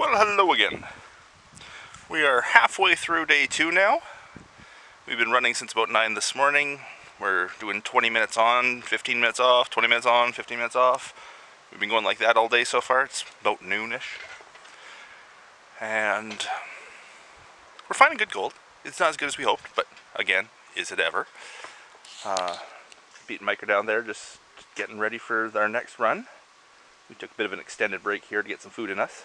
Well, hello again. We are halfway through day 2 now. We've been running since about 9 this morning. We're doing 20 minutes on, 15 minutes off, 20 minutes on, 15 minutes off. We've been going like that all day so far. It's about noonish. And we're finding good gold. It's not as good as we hoped, but again, is it ever? Pete and Mike are down there just getting ready for our next run. We took a bit of an extended break here to get some food in us.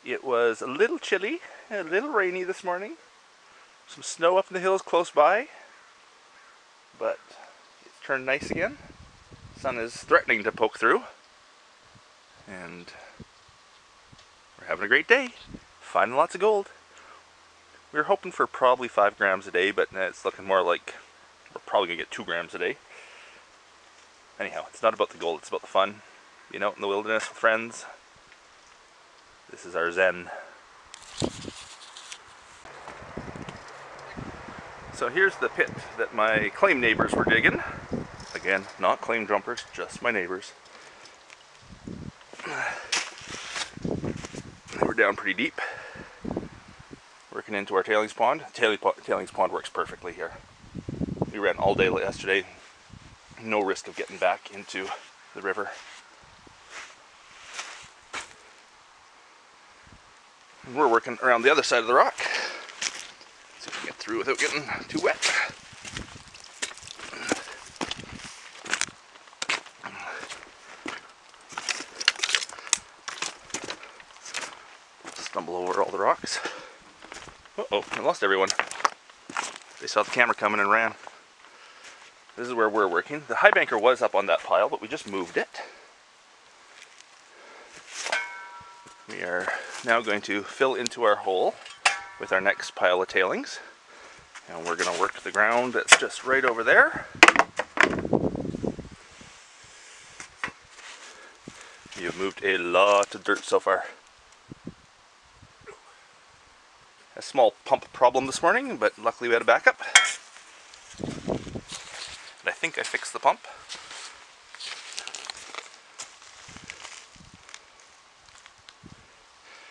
It was a little chilly, a little rainy this morning. Some snow up in the hills close by, but it's turned nice again. The sun is threatening to poke through, and we're having a great day, finding lots of gold. We were hoping for probably 5 grams a day, but it's looking more like we're probably gonna get 2 grams a day. Anyhow, it's not about the gold, it's about the fun. Being out in the wilderness with friends. This is our zen. So here's the pit that my claim neighbors were digging. Again, not claim jumpers, just my neighbors. They were down pretty deep, working into our tailings pond. Tailings pond works perfectly here. We ran all day yesterday. No risk of getting back into the river. We're working around the other side of the rock. See if we can get through without getting too wet. Stumble over all the rocks. Uh-oh, I lost everyone. They saw the camera coming and ran. This is where we're working. The high banker was up on that pile, but we just moved it. We are now going to fill into our hole with our next pile of tailings. And we're going to work the ground that's just right over there. You've moved a lot of dirt so far. A small pump problem this morning, but luckily we had a backup. And I think I fixed the pump.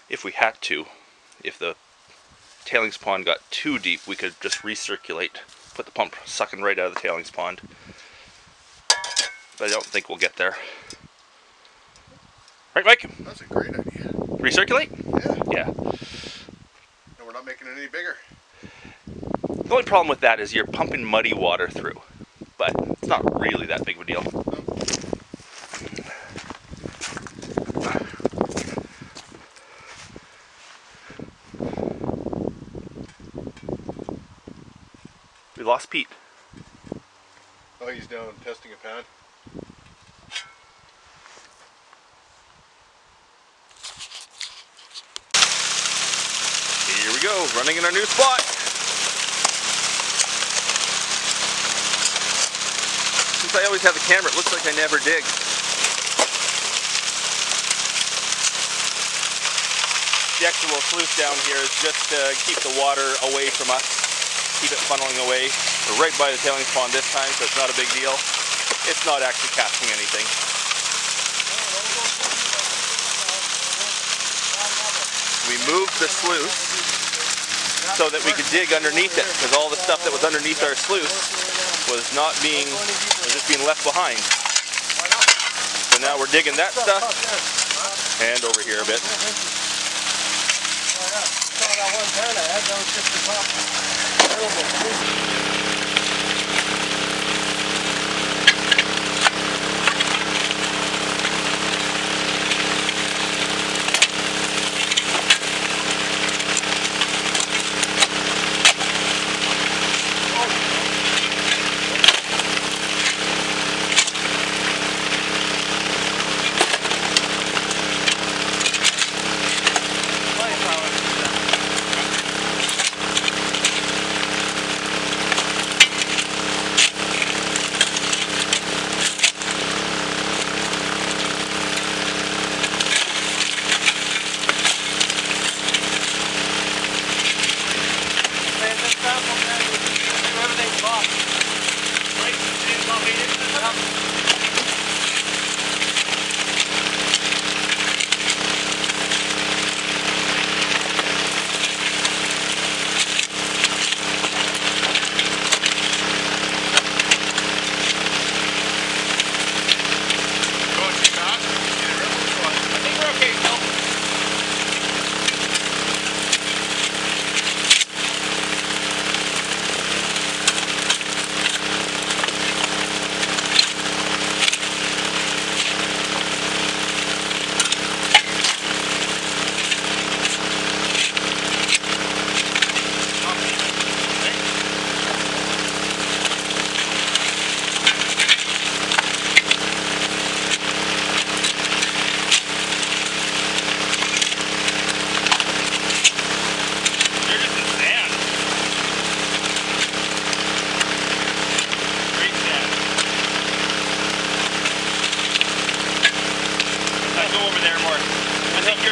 If we had to, if the tailings pond got too deep, we could just recirculate, put the pump sucking right out of the tailings pond. But I don't think we'll get there. Right, Mike? That's a great idea. Recirculate? Yeah. Yeah. And we're not making it any bigger. The only problem with that is you're pumping muddy water through, but it's not really that big of a deal. No. We lost Pete. Oh, he's down testing a pad. Here we go, running in our new spot. Since I always have the camera, it looks like I never dig. The extra little sluice down here is just to keep the water away from us, keep it funneling away. We're right by the tailings pond this time, so it's not a big deal. It's not actually catching anything. We moved the sluice so that we could dig underneath it, because all the stuff that was underneath our sluice was just being left behind. So now we're digging that stuff and over here a bit.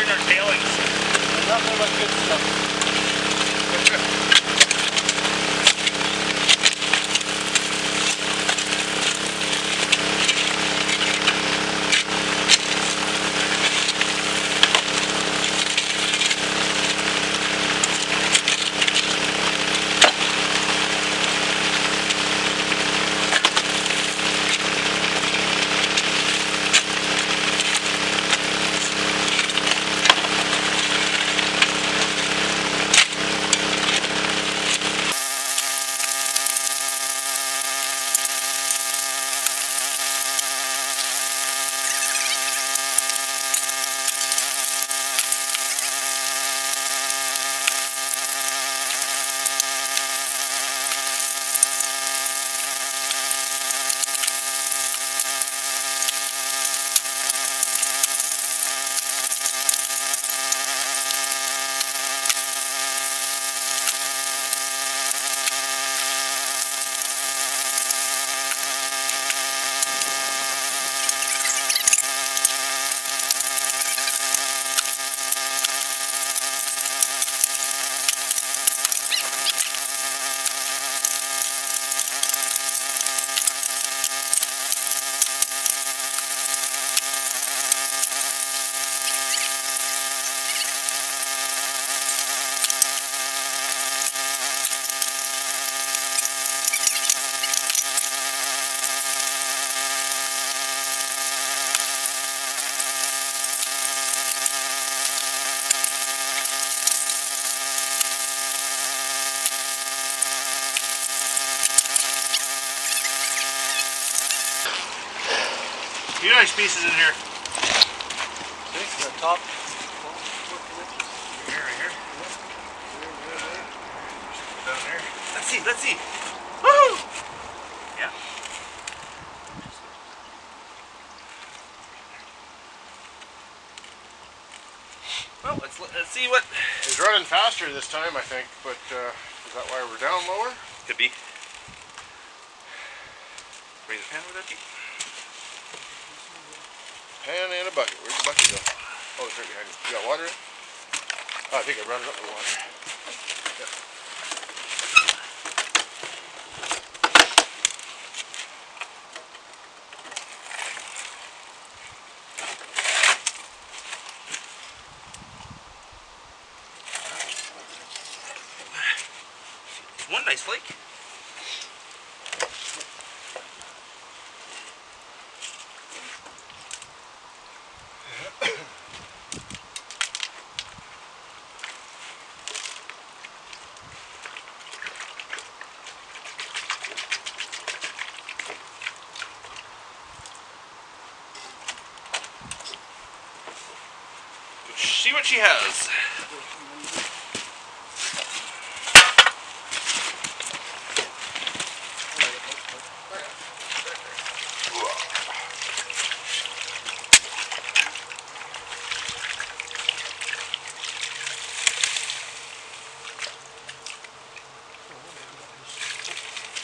in our tailings. Nothing but good stuff. Few nice pieces in here. See, the top. Here, right here. Down there. Let's see. Woo! Yeah. Well, let's see what. He's running faster this time, I think, but is that why we're down lower? Could be. Raise the pan over that deep. Pan and a bucket. Where'd the bucket go? Oh, it's right behind you. You got water in? Oh, I think I brought it up with water. Yep. One nice flake. See what she has.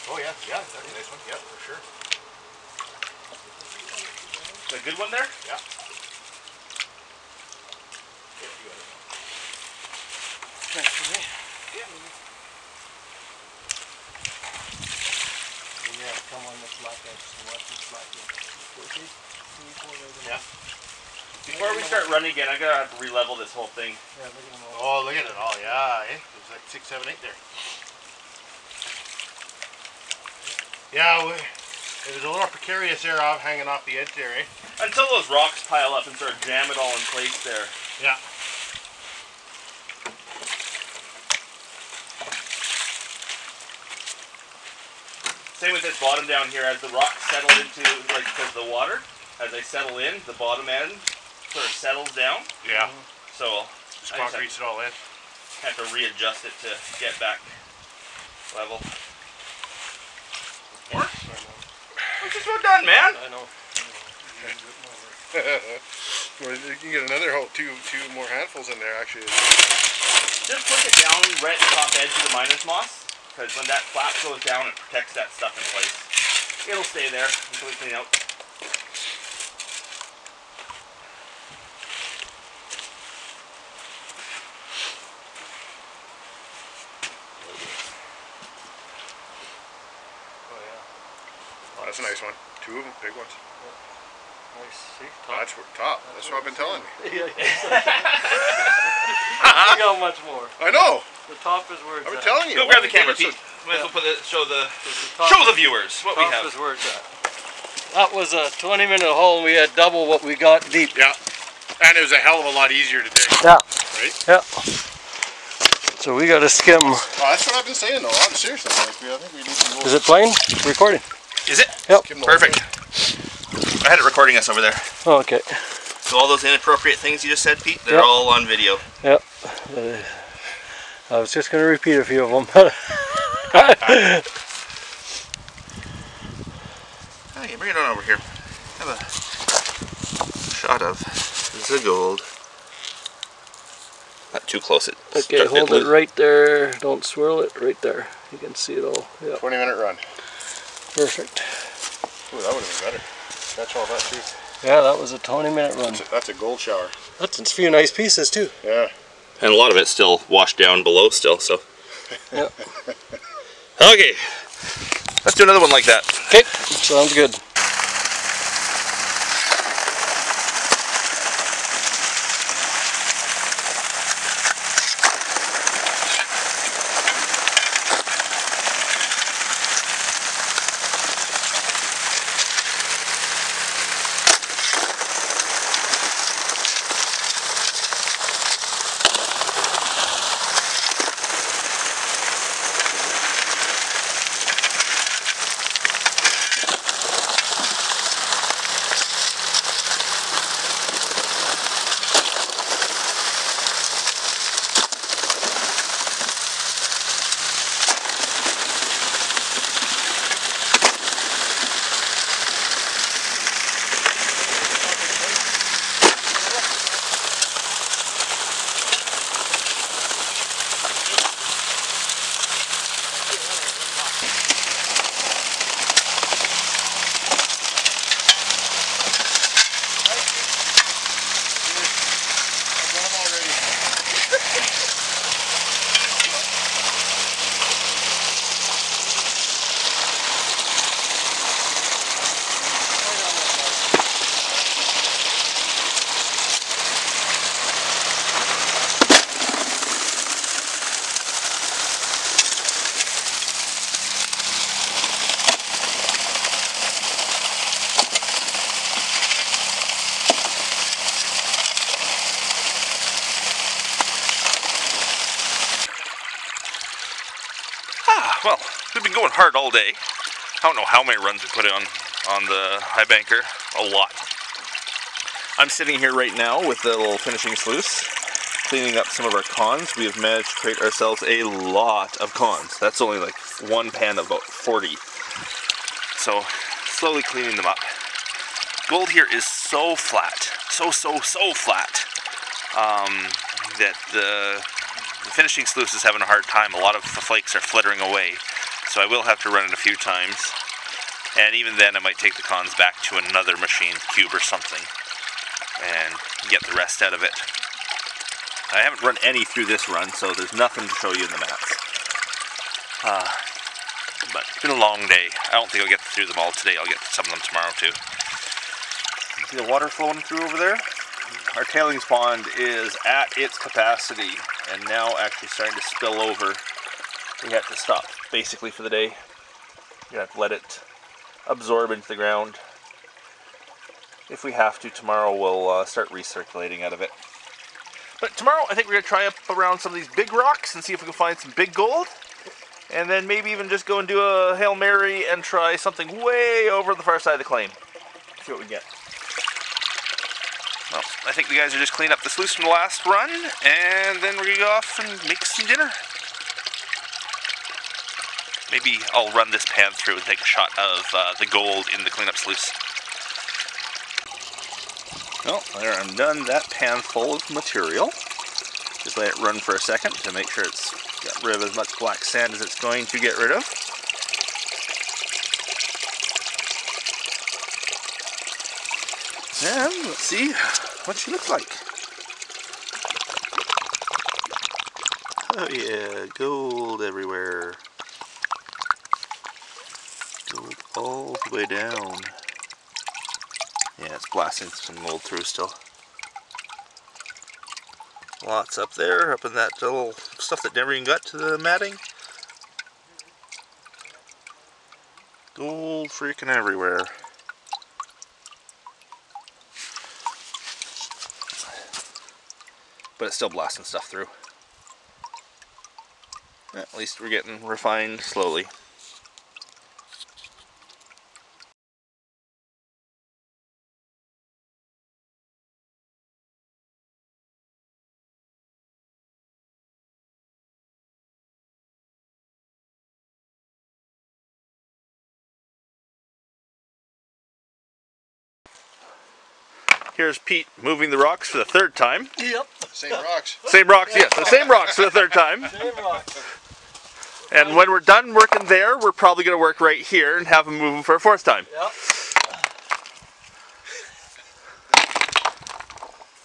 Oh yeah, that's a nice one. Yeah, for sure. Is that a good one there? Yeah. Thanks for me. Yeah. And yeah, come on the flat edge and watch the flat edge. Yeah. Before we start running again, I gotta have to re-level this whole thing. Yeah, look at them all. Oh, look at it all. Yeah, eh? There's like 6, 7, 8 there. Yeah, it was a little precarious there, hanging off the edge there, eh? Until those rocks pile up and sort of jam it all in place there. Yeah. Same with this bottom down here, as the rocks settle into, like, because the water, as they settle in, the bottom end sort of settles down. Yeah. So Just concretes it all in. have to readjust it to get back level. More? It's just about done, man. I know. Well, you can get another whole two more handfuls in there, actually. Just push it down right at the top edge of the miner's moss, because when that flap goes down, it protects that stuff in place. It'll stay there until we clean out. That's a nice one. 2 of them, big ones. Nice, see? That's top. That's what I've been telling you. Yeah, you got much more. I know. The top is where it's I've been at. telling you. Go grab the camera, Pete. Might as well show the viewers what we Top have. is where it's at. That was a 20-minute hole, and we had double what we got deep. Yeah. And it was a hell of a lot easier to dig. Yeah. Right? Yeah. So we got to skim. Oh, that's what I've been saying though. Seriously, like, I think we need to go. Is it playing? Recording? Is it? Yep. Perfect. I had it recording us over there. Oh, okay. So all those inappropriate things you just said, Pete, they're all on video. Yep. I was just going to repeat a few of them. Okay, bring it on over here. Have a shot of the gold. Not too close. Okay, hold it right there. Don't swirl it. Right there. You can see it all. Yeah. 20-minute run. Perfect. Ooh, that would have been better. Catch all that too. Yeah, that was a 20-minute run. That's a gold shower. That's a few nice pieces too. Yeah. And a lot of it's still washed down below still, so. Yep. Okay. Let's do another one like that. Okay, sounds good. Well, we've been going hard all day. I don't know how many runs we put on the high banker. A lot. I'm sitting here right now with the little finishing sluice, cleaning up some of our cons. We have managed to create ourselves a lot of cons. That's only like one pan of about 40. So, slowly cleaning them up. Gold here is so flat. So flat. That the finishing sluice is having a hard time. A lot of the flakes are flittering away. So I will have to run it a few times. And even then I might take the cons back to another machine, cube or something, and get the rest out of it. I haven't run any through this run, so there's nothing to show you in the mats. But it's been a long day. I don't think I'll get through them all today. I'll get some of them tomorrow too. You see the water flowing through over there? Our tailings pond is at its capacity and now actually starting to spill over. We had to stop basically for the day. We're going to have to let it absorb into the ground. If we have to, tomorrow we'll start recirculating out of it. But tomorrow I think we're going to try up around some of these big rocks and see if we can find some big gold. And then maybe even just go and do a Hail Mary and try something way over the far side of the claim. See what we get. Well, I think the guys are just cleaning up the sluice from the last run, and then we're going to go off and make some dinner. Maybe I'll run this pan through and take a shot of the gold in the cleanup sluice. Well, there I'm done that pan full of material. Just let it run for a second to make sure it's got rid of as much black sand as it's going to get rid of. And let's see what she looks like. Oh yeah, gold everywhere. Gold all the way down. Yeah, it's blasting some gold through still. Lots up there, up in that little stuff that never even got to the matting. Gold freaking everywhere. But it's still blasting stuff through. At least we're getting refined slowly. Here's Pete moving the rocks for the third time. Yep. Same rocks. Same rocks, yes, the same rocks for the third time. Same rocks. And when we're done working there, we're probably going to work right here and have them move them for a fourth time. Yep.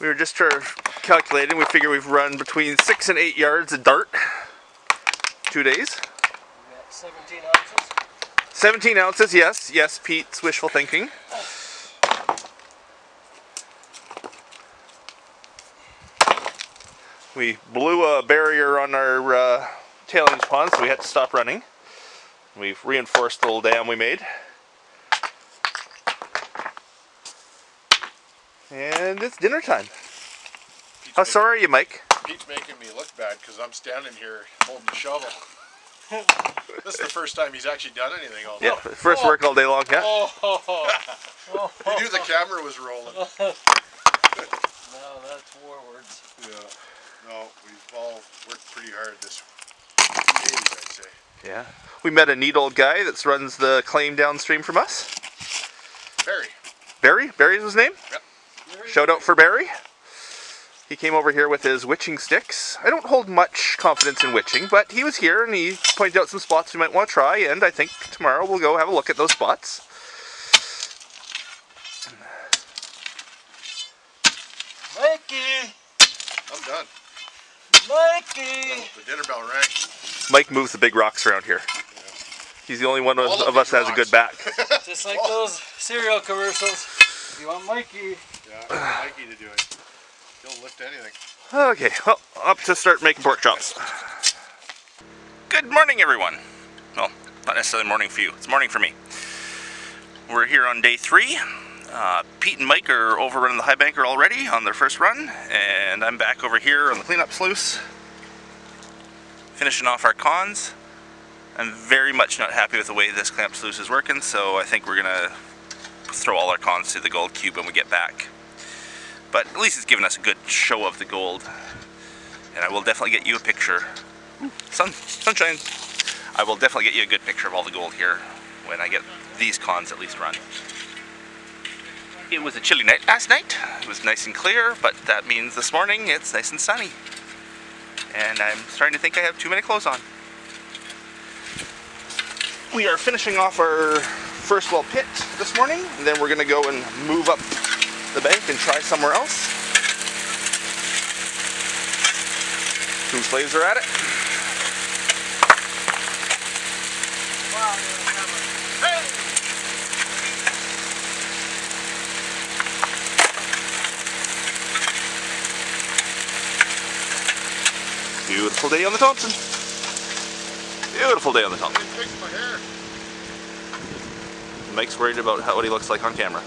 We were just calculating, we figure we've run between 6 and 8 yards of dart. 2 days. We got 17 ounces. 17 ounces, yes. Yes, Pete's wishful thinking. We blew a barrier on our tailings pond, so we had to stop running. We've reinforced the little dam we made. And it's dinner time. How sorry are you, Mike? Pete's making me look bad because I'm standing here holding the shovel. This is the first time he's actually done anything all day. Yeah, first work all day long, yeah? He knew the camera was rolling. No, that's war words. Yeah. No, we've all worked pretty hard this few days, I'd say. Yeah. We met a neat old guy that runs the claim downstream from us. Barry. Barry? Barry's his name? Yep. Shout out for Barry. He came over here with his witching sticks. I don't hold much confidence in witching, but he was here and he pointed out some spots we might want to try, and I think tomorrow we'll go have a look at those spots. Mikey! I'm done. Mikey! The dinner bell rang. Mike moves the big rocks around here. He's the only one of us that has a good back. Just like those cereal commercials. You want Mikey? Yeah, I want Mikey to do it. He'll lift anything. Okay, well, up to start making pork chops. Good morning, everyone. Well, not necessarily morning for you. It's morning for me. We're here on day 3. Pete and Mike are over running the high banker already on their first run, and I'm back over here on the cleanup sluice, finishing off our cons. I'm very much not happy with the way this cleanup sluice is working, so I think we're gonna throw all our cons to the gold cube when we get back. But at least it's given us a good show of the gold, and I will definitely get you a picture. Sunshine. I will definitely get you a good picture of all the gold here when I get these cons at least run. It was a chilly night last night. It was nice and clear, but that means this morning it's nice and sunny. And I'm starting to think I have too many clothes on. We are finishing off our first well pit this morning, and then we're going to go and move up the bank and try somewhere else. 2 slaves are at it. Beautiful day on the Thompson. Beautiful day on the Thompson. Fix my hair. Mike's worried about what he looks like on camera.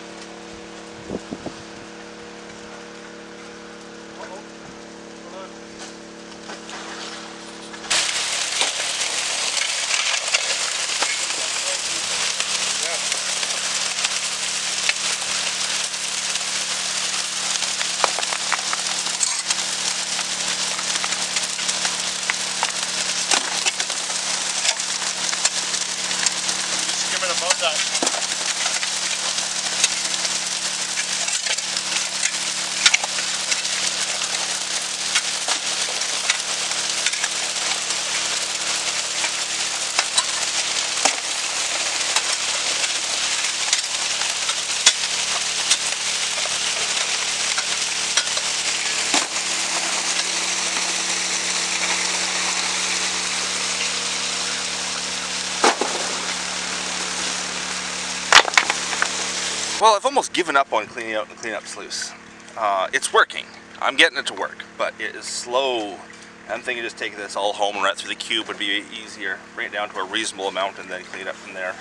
Skimming above that. Well, I've almost given up on cleaning out the cleanup sluice. It's working. I'm getting it to work, but it is slow. I'm thinking just take this all home and run it through the cube would be easier. Bring it down to a reasonable amount and then clean it up from there.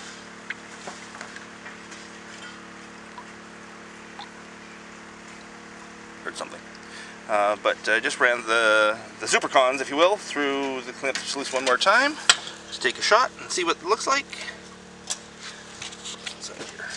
Heard something. But I just ran the supercons, if you will, through the cleanup sluice one more time. Just take a shot and see what it looks like. What's inside here?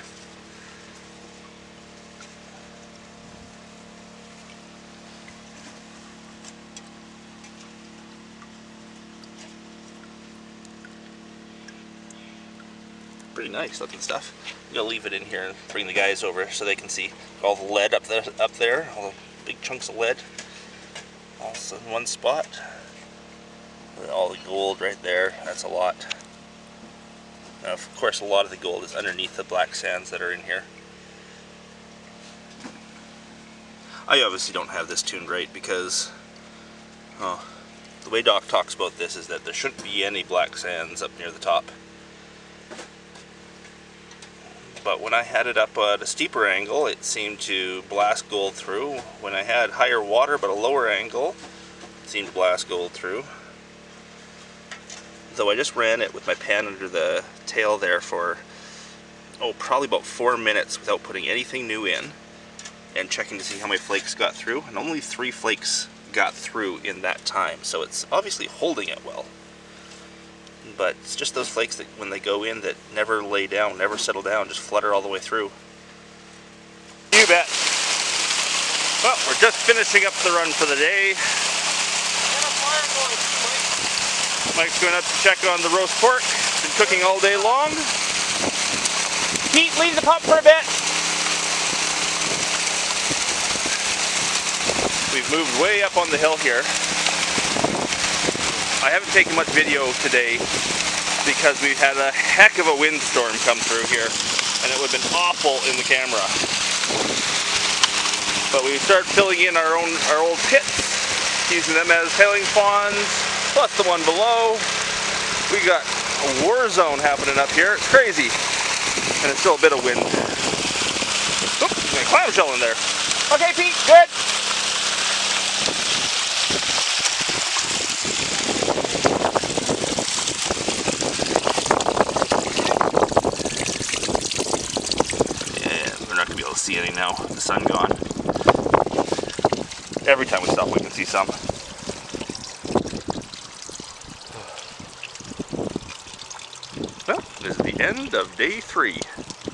Pretty nice looking stuff. I'm gonna leave it in here and bring the guys over so they can see all the lead up there, all the big chunks of lead, all in one spot. And all the gold right there. That's a lot. Now, of course, a lot of the gold is underneath the black sands that are in here. I obviously don't have this tuned right because the way Doc talks about this is that there shouldn't be any black sands up near the top. But when I had it up at a steeper angle, it seemed to blast gold through. When I had higher water but a lower angle, it seemed to blast gold through. Though I just ran it with my pan under the tail there for, probably about 4 minutes without putting anything new in and checking to see how many flakes got through. And only 3 flakes got through in that time, so it's obviously holding it well. But it's just those flakes that when they go in that never lay down, never settle down, just flutter all the way through. You bet. Well, we're just finishing up the run for the day. Mike's going up to check on the roast pork. Been cooking all day long. Pete, leave the pump for a bit. We've moved way up on the hill here. I haven't taken much video today because we've had a heck of a windstorm come through here and it would have been awful in the camera. But we started filling in our old pits, using them as tailing ponds, plus the one below. We got a war zone happening up here. It's crazy. And it's still a bit of wind. Oops, there's a clamshell in there. Okay, Pete, good. See any now, the sun gone. Every time we stop we can see some. Well, this is the end of day 3.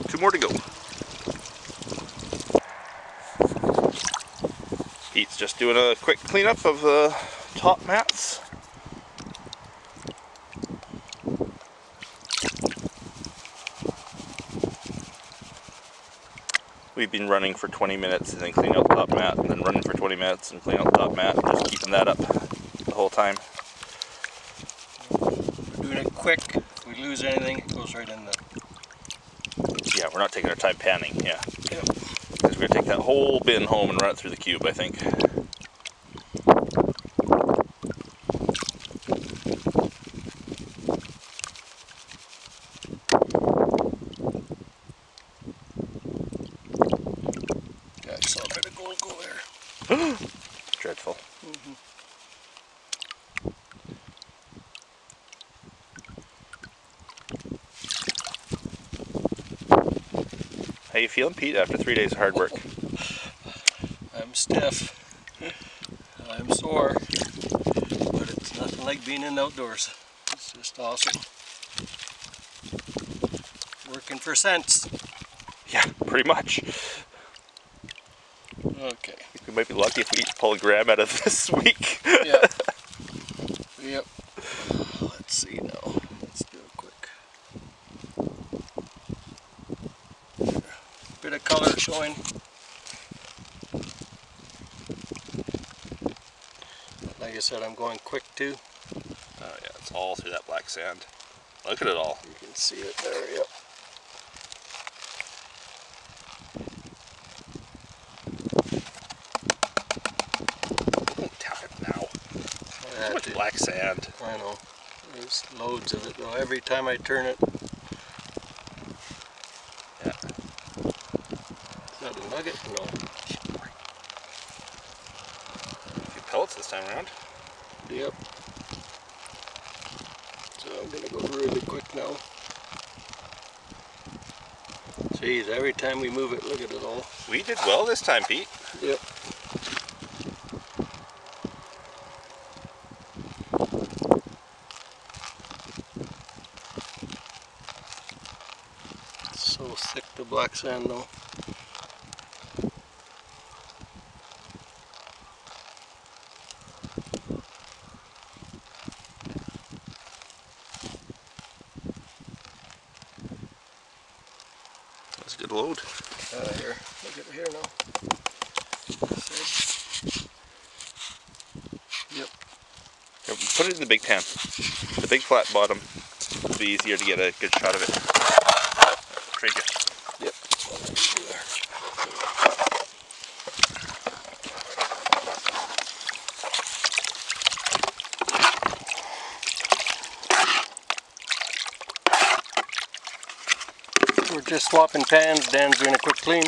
2 more to go. Pete's just doing a quick cleanup of the top mats. We've been running for 20 minutes and then cleaning out the top mat, and then running for 20 minutes and cleaning out the top mat, and just keeping that up the whole time. We're doing it quick. If we lose anything, it goes right in the... Yeah, we're not taking our time panning, yeah. Yep. Because we're going to take that whole bin home and run it through the cube, I think. Dreadful. How you feeling, Pete, after 3 days of hard work? I'm stiff. I'm sore. But it's nothing like being in the outdoors. It's just awesome. Working for cents. Yeah, pretty much. Okay. I think we might be lucky if we pull a gram out of this week. Yeah. Yep. Let's see now. Let's do it quick. Bit of color showing. Like I said, I'm going quick too. Oh yeah, it's all through that black sand. Look at it all. You can see it there, yep. Too much black sand. I know. There's loads of it though. Every time I turn it. Yeah. nugget? No. A few pellets this time around. Yep. So I'm gonna go really quick now. Jeez, every time we move it, look at it all. We did well this time, Pete. Yep. So thick, the black sand though. That's a good load. Here, look at it here now. Yep. Here, put it in the big pan. The big flat bottom will be easier to get a good shot of it. Trade you. Yep. We're just swapping pans. Dan's doing a quick clean.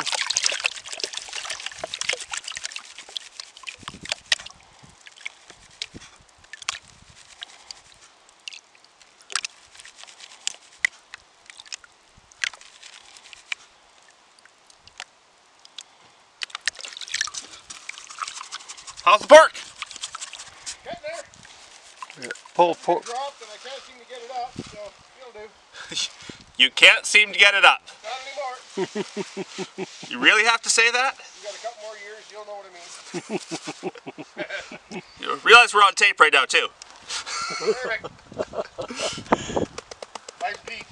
How's the pork? Getting there. Yeah. Pull. Dropped and I can't seem to get it up, so it'll do. You can't seem to get it up. Not anymore. You really have to say that? You got a couple more years, you'll know what I mean. You realize we're on tape right now too. Perfect. Nice Pete.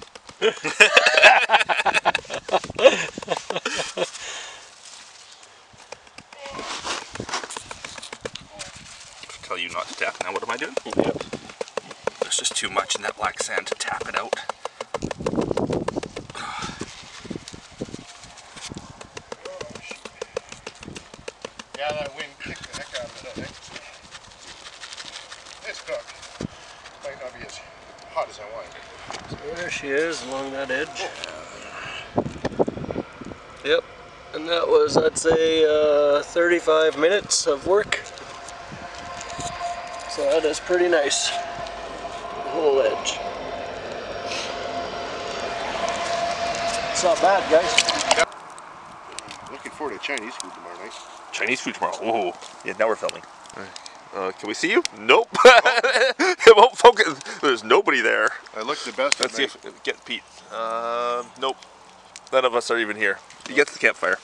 Tell you not to tap. Now what am I doing? Yep. There's just too much in that black sand to tap it out. Yeah, that wind kicked the heck out of it, I think. This cook might not be as hot as I want it. So there she is along that edge. Yep. And that was, I'd say, 35 minutes of work. So that is pretty nice. The whole edge. It's not bad, guys. Looking forward to Chinese food tomorrow night. Chinese food tomorrow. Oh, yeah, now we're filming. Can we see you? Nope. It won't focus. There's nobody there. I look the best. Let's see if get Pete. Nope. None of us are even here. He gets the campfire.